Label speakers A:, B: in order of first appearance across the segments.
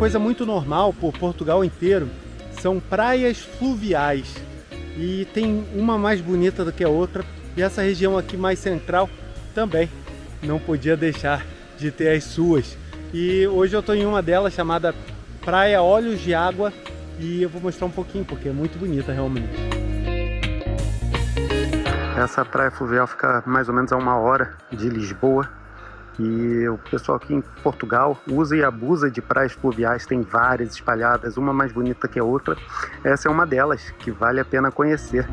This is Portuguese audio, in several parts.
A: coisa muito normal por Portugal inteiro são praias fluviais. E tem uma mais bonita do que a outra. E essa região aqui mais central também não podia deixar de ter as suas. E hoje eu estou em uma delas chamada Praia Olhos de Água. E eu vou mostrar um pouquinho porque é muito bonita realmente. Essa praia fluvial fica mais ou menos a 1 hora de Lisboa. E o pessoal aqui em Portugal usa e abusa de praias fluviais, tem várias espalhadas, uma mais bonita que a outra. Essa é uma delas, que vale a pena conhecer.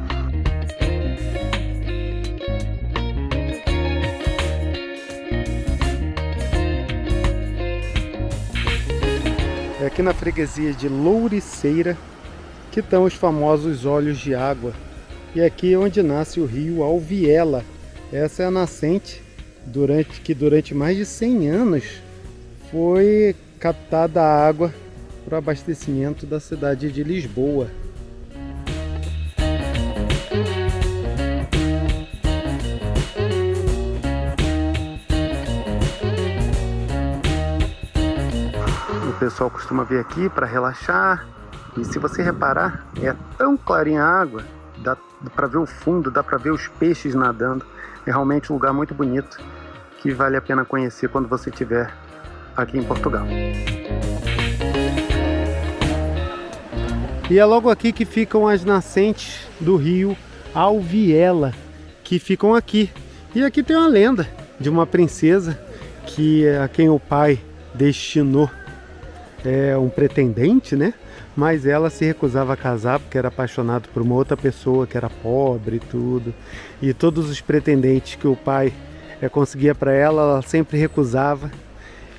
A: É aqui na freguesia de Louriceira que estão os famosos Olhos de Água. E aqui é onde nasce o rio Alviela. Essa é a nascente que durante mais de 100 anos foi captada a água para o abastecimento da cidade de Lisboa. O pessoal costuma vir aqui para relaxar e se você reparar, é tão clarinha a água, dá para ver o fundo, dá para ver os peixes nadando. É realmente um lugar muito bonito que vale a pena conhecer quando você estiver aqui em Portugal. E é logo aqui que ficam as nascentes do rio Alviela, que ficam aqui. E aqui tem uma lenda de uma princesa a quem o pai destinou um pretendente, né? Mas ela se recusava a casar porque era apaixonado por uma outra pessoa que era pobre e tudo. E todos os pretendentes que o pai conseguia para ela sempre recusava.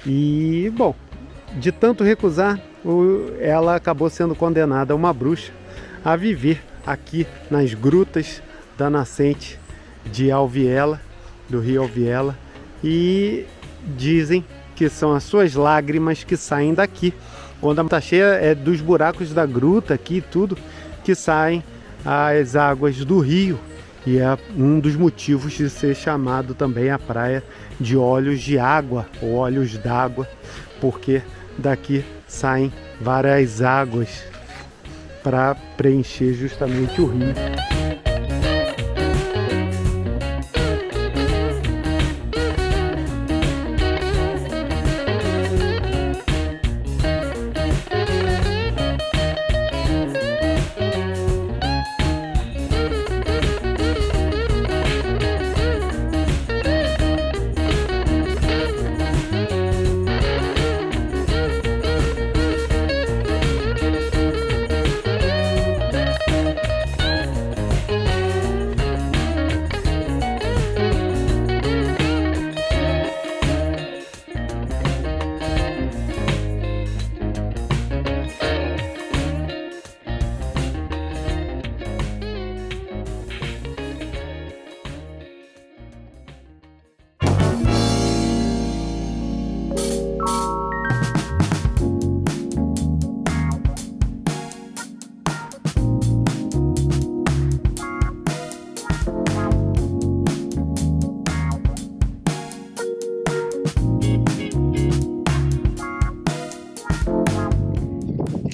A: E, bom, de tanto recusar, ela acabou sendo condenada a uma bruxa a viver aqui nas grutas da nascente de Alviela, do rio Alviela. E dizem que são as suas lágrimas que saem daqui. Quando a está cheia, é dos buracos da gruta aqui tudo que saem as águas do rio. E é um dos motivos de ser chamado também a praia de Olhos de Água, ou Olhos d'Água, porque daqui saem várias águas para preencher justamente o rio.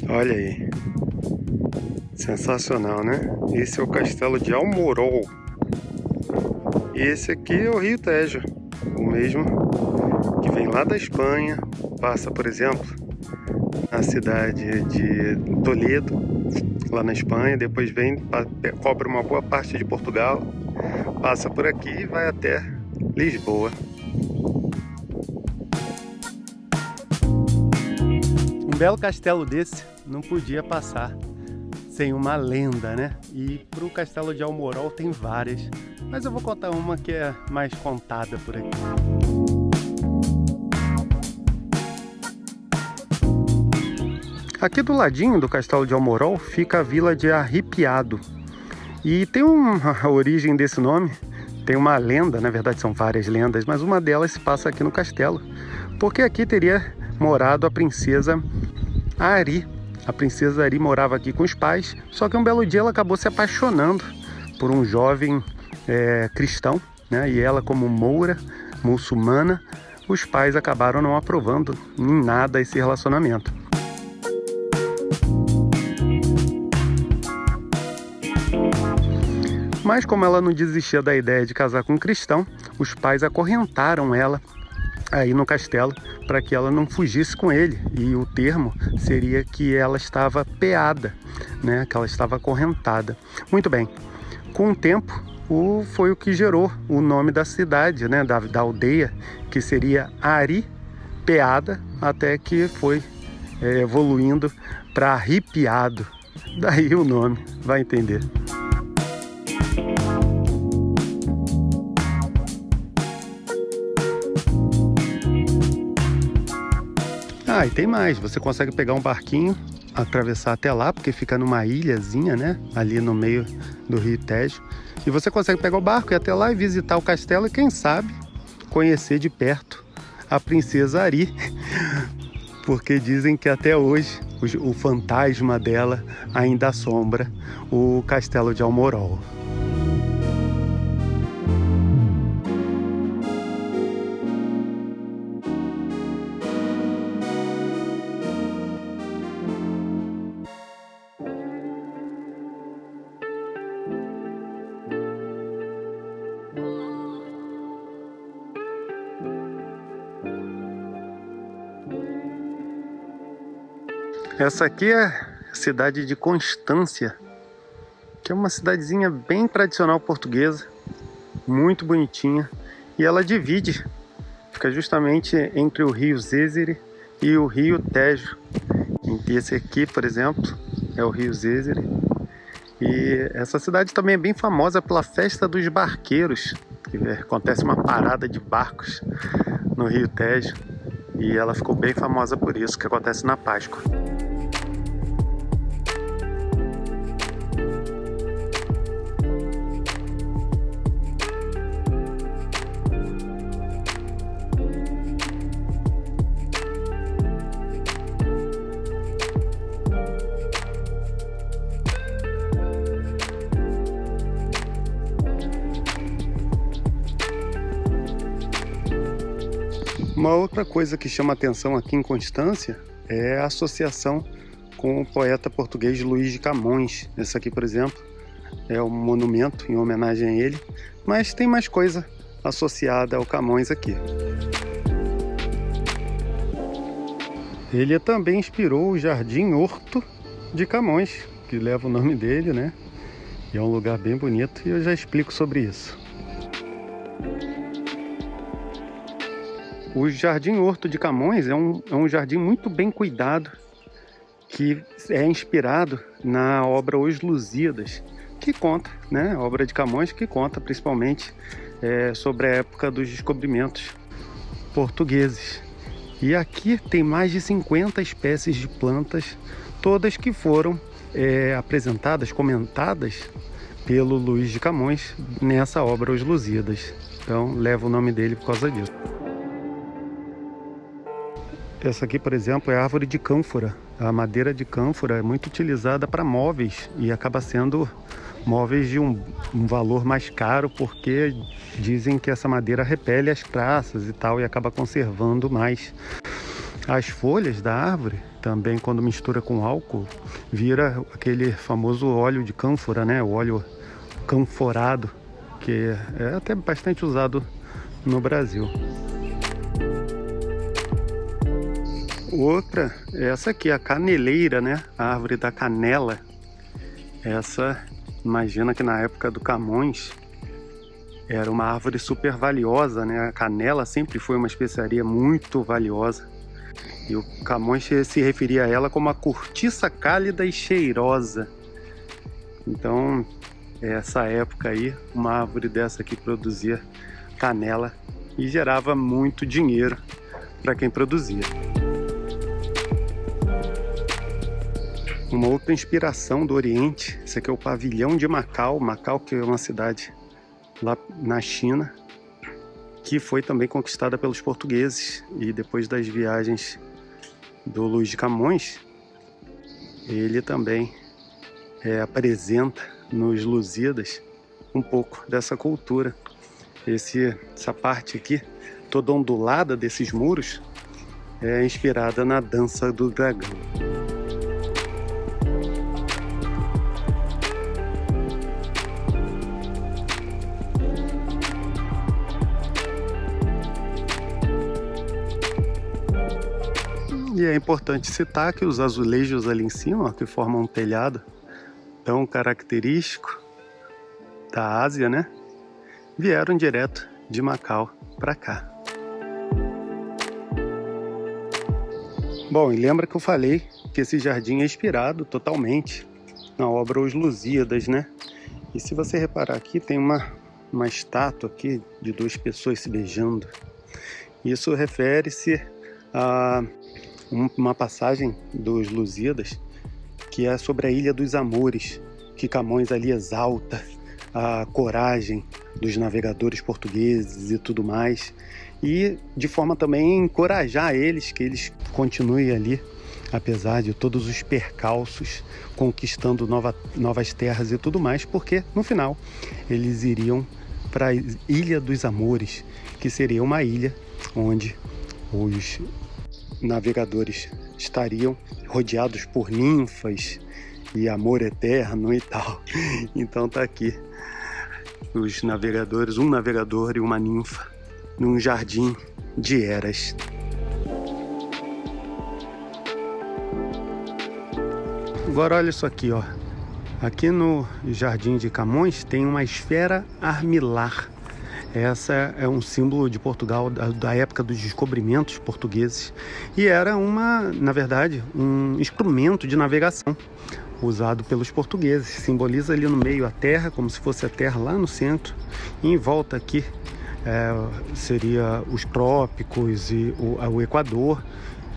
A: Olha aí, sensacional, né? Esse é o castelo de Almorol. E esse aqui é o Rio Tejo, o mesmo que vem lá da Espanha, passa, por exemplo, na cidade de Toledo, lá na Espanha, depois vem, cobre uma boa parte de Portugal, passa por aqui e vai até Lisboa. Um belo castelo desse não podia passar sem uma lenda, né? E para o castelo de Almorol tem várias, mas eu vou contar uma que é mais contada por aqui. Aqui do ladinho do castelo de Almorol fica a vila de Arrepiado. E tem uma origem desse nome, tem uma lenda, na verdade são várias lendas, mas uma delas se passa aqui no castelo, porque aqui teria morado a princesa Ari. A princesa Ari morava aqui com os pais, só que um belo dia ela acabou se apaixonando por um jovem cristão, né? E ela, como moura, muçulmana, os pais acabaram não aprovando em nada esse relacionamento. Mas como ela não desistia da ideia de casar com um cristão, os pais acorrentaram ela aí no castelo para que ela não fugisse com ele. E o termo seria que ela estava peada, né? Que ela estava acorrentada. Muito bem, com o tempo foi o que gerou o nome da cidade, né? Da aldeia, que seria Ari Peada, até que foi evoluindo para Arrepiado. Daí o nome, vai entender. Ah, e tem mais, você consegue pegar um barquinho, atravessar até lá, porque fica numa ilhazinha, né, ali no meio do Rio Tejo, e você consegue pegar o barco e ir até lá e visitar o castelo e, quem sabe, conhecer de perto a princesa Ari, porque dizem que até hoje o fantasma dela ainda assombra o castelo de Almorol. Essa aqui é a cidade de Constância, que é uma cidadezinha bem tradicional portuguesa, muito bonitinha, e ela divide, fica justamente entre o rio Zézere e o rio Tejo. E esse aqui, por exemplo, é o rio Zézere, e essa cidade também é bem famosa pela festa dos barqueiros, que acontece uma parada de barcos no rio Tejo, e ela ficou bem famosa por isso, que acontece na Páscoa. Uma outra coisa que chama atenção aqui em Constância é a associação com o poeta português Luís de Camões. Esse aqui, por exemplo, é um monumento em homenagem a ele, mas tem mais coisa associada ao Camões aqui. Ele também inspirou o Jardim Horto de Camões, que leva o nome dele, né? E é um lugar bem bonito e eu já explico sobre isso. O Jardim Horto de Camões é um jardim muito bem cuidado, que é inspirado na obra Os Lusíadas, que conta, né, a obra de Camões, que conta principalmente sobre a época dos descobrimentos portugueses. E aqui tem mais de 50 espécies de plantas, todas que foram apresentadas, comentadas pelo Luís de Camões nessa obra Os Lusíadas. Então leva o nome dele por causa disso. Essa aqui, por exemplo, é a árvore de cânfora. A madeira de cânfora é muito utilizada para móveis e acaba sendo móveis de um valor mais caro, porque dizem que essa madeira repele as traças e tal e acaba conservando mais. As folhas da árvore, também quando mistura com álcool, vira aquele famoso óleo de cânfora, né? O óleo canforado, que é até bastante usado no Brasil. Outra, essa aqui, a caneleira, né? A árvore da canela. Essa, imagina que na época do Camões era uma árvore super valiosa, né? A canela sempre foi uma especiaria muito valiosa. E o Camões se referia a ela como a cortiça cálida e cheirosa. Então, essa época aí, uma árvore dessa aqui produzia canela e gerava muito dinheiro para quem produzia. Uma outra inspiração do Oriente, esse aqui é o pavilhão de Macau. Macau, que é uma cidade lá na China, que foi também conquistada pelos portugueses. E depois das viagens do Luís de Camões, ele também apresenta nos Lusíadas um pouco dessa cultura. Essa parte aqui, toda ondulada desses muros, é inspirada na dança do dragão. E é importante citar que os azulejos ali em cima, ó, que formam um telhado tão característico da Ásia, né? Vieram direto de Macau para cá. Bom, e lembra que eu falei que esse jardim é inspirado totalmente na obra Os Lusíadas, né? E se você reparar aqui, tem uma estátua aqui de duas pessoas se beijando. Isso refere-se a uma passagem dos Lusíadas, que é sobre a Ilha dos Amores, que Camões ali exalta a coragem dos navegadores portugueses e tudo mais, e de forma também a encorajar eles, que eles continuem ali, apesar de todos os percalços, conquistando novas terras e tudo mais, porque no final eles iriam para a Ilha dos Amores, que seria uma ilha onde os navegadores estariam rodeados por ninfas e amor eterno e tal. Então tá aqui os navegadores, um navegador e uma ninfa num jardim de eras. Agora olha isso aqui, ó. Aqui no Jardim de Camões tem uma esfera armilar. Essa é um símbolo de Portugal da época dos descobrimentos portugueses e era na verdade, um instrumento de navegação usado pelos portugueses. Simboliza ali no meio a terra, como se fosse a terra lá no centro, e em volta aqui seria os trópicos e o Equador,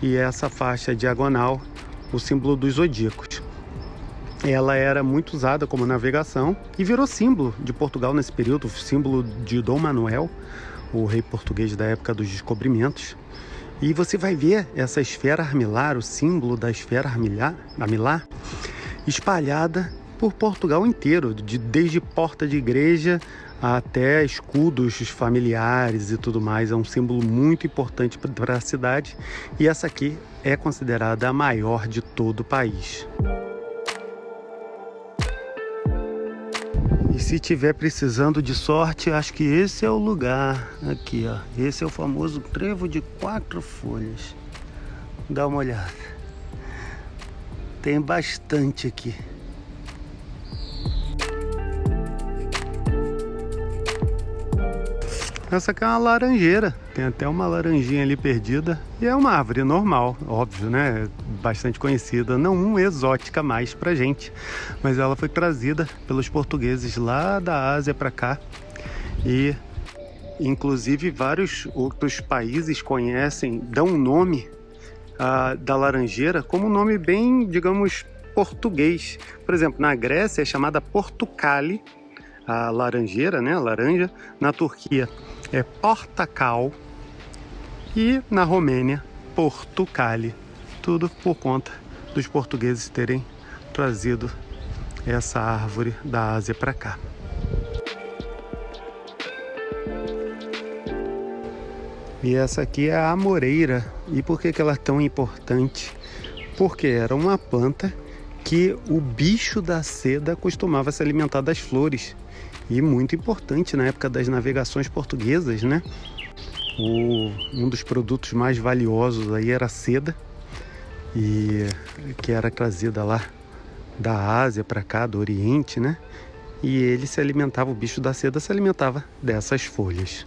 A: e essa faixa diagonal, o símbolo dos zodíacos. Ela era muito usada como navegação e virou símbolo de Portugal nesse período, símbolo de Dom Manuel, o rei português da época dos descobrimentos. E você vai ver essa esfera armilar, o símbolo da esfera armilar, espalhada por Portugal inteiro, desde porta de igreja até escudos familiares e tudo mais. É um símbolo muito importante para a cidade, e essa aqui é considerada a maior de todo o país. E se tiver precisando de sorte, acho que esse é o lugar. Aqui, ó. Esse é o famoso trevo de 4 folhas. Dá uma olhada. Tem bastante aqui. Essa aqui é uma laranjeira. Tem até uma laranjinha ali perdida. E é uma árvore normal, óbvio, né? Bastante conhecida, não exótica mais pra gente. Mas ela foi trazida pelos portugueses lá da Ásia pra cá. E inclusive vários outros países conhecem, dão um nome da laranjeira como um nome bem, digamos, português. Por exemplo, na Grécia é chamada portucale, a laranjeira, né? A laranja. Na Turquia é portakal. E na Romênia, portucale. Tudo por conta dos portugueses terem trazido essa árvore da Ásia para cá. E essa aqui é a amoreira. E por que ela é tão importante? Porque era uma planta que o bicho da seda costumava se alimentar das flores. E muito importante na época das navegações portuguesas, né? Um dos produtos mais valiosos aí era a seda, e que era trazida lá da Ásia para cá, do Oriente, né? E ele se alimentava, o bicho da seda se alimentava dessas folhas.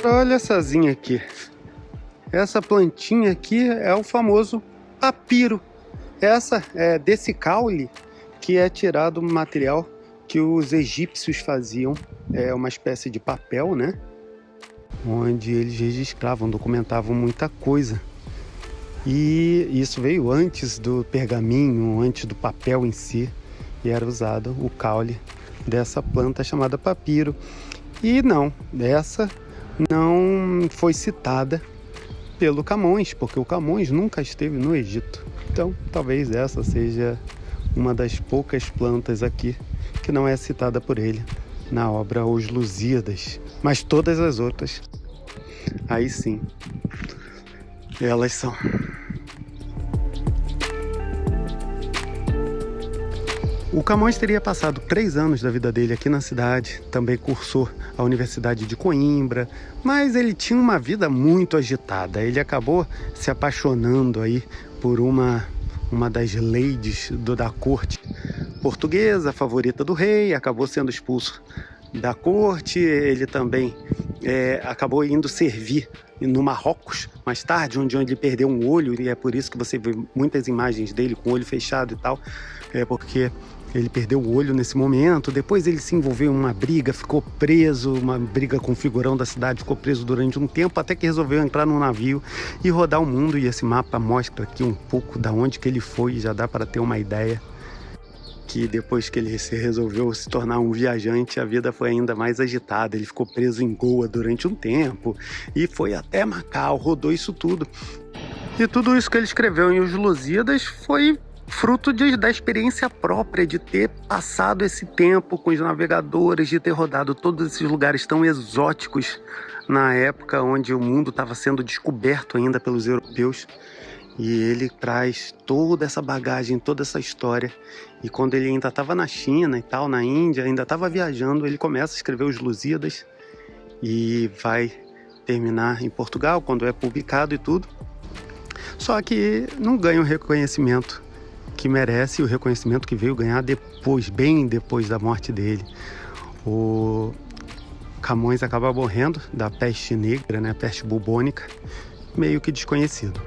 A: Olha essazinha aqui. Essa plantinha aqui é o famoso papiro. Essa é desse caule que é tirado um material que os egípcios faziam, é uma espécie de papel, né? Onde eles registravam, documentavam muita coisa. E isso veio antes do pergaminho, antes do papel em si, e era usado o caule dessa planta chamada papiro. E essa não foi citada pelo Camões, porque o Camões nunca esteve no Egito. Então, talvez essa seja uma das poucas plantas aqui que não é citada por ele na obra Os Lusíadas. Mas todas as outras, aí sim, elas são. O Camões teria passado 3 anos da vida dele aqui na cidade, também cursou a Universidade de Coimbra, mas ele tinha uma vida muito agitada. Ele acabou se apaixonando aí por uma das ladies da corte portuguesa, favorita do rei, acabou sendo expulso da corte. Ele também acabou indo servir no Marrocos mais tarde, onde ele perdeu um olho, e é por isso que você vê muitas imagens dele com o olho fechado e tal, porque ele perdeu o olho nesse momento. Depois ele se envolveu em uma briga, ficou preso, uma briga com o figurão da cidade, ficou preso durante um tempo, até que resolveu entrar num navio e rodar o mundo. E esse mapa mostra aqui um pouco da onde que ele foi, já dá para ter uma ideia que depois que ele resolveu se tornar um viajante, a vida foi ainda mais agitada. Ele ficou preso em Goa durante um tempo e foi até Macau, rodou isso tudo. E tudo isso que ele escreveu em Os Lusíadas foi fruto da experiência própria, de ter passado esse tempo com os navegadores, de ter rodado todos esses lugares tão exóticos na época onde o mundo estava sendo descoberto ainda pelos europeus. E ele traz toda essa bagagem, toda essa história. E quando ele ainda estava na China e tal, na Índia, ainda estava viajando, ele começa a escrever Os Lusíadas e vai terminar em Portugal, quando é publicado e tudo. Só que não ganha o reconhecimento que merece, o reconhecimento que veio ganhar depois, bem depois da morte dele. O Camões acaba morrendo da peste negra, né, peste bubônica, meio que desconhecido.